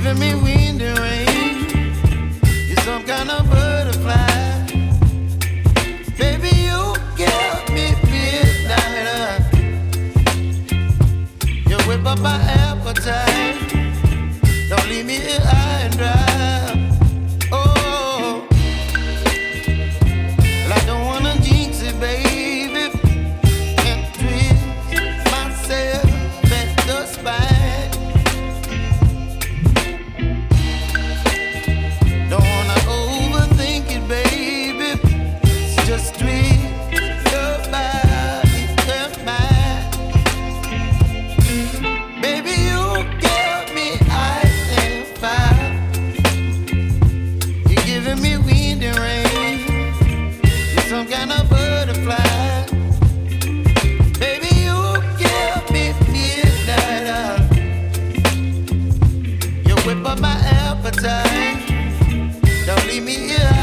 giving me wind and rain. You're some kind of butterfly. Baby, you give me midnight. You whip up my appetite. Don't leave me here high and dry. Oh, well, I don't wanna jinx it, baby. Can't twist myself at the spine. Don't wanna overthink it, baby. It's just twist your body and mine. Baby, you give me ice and fire. You're giving me wind and rain. You're some kind of butterfly. Baby, you give me midnight. You whip up my appetite. Don't leave me here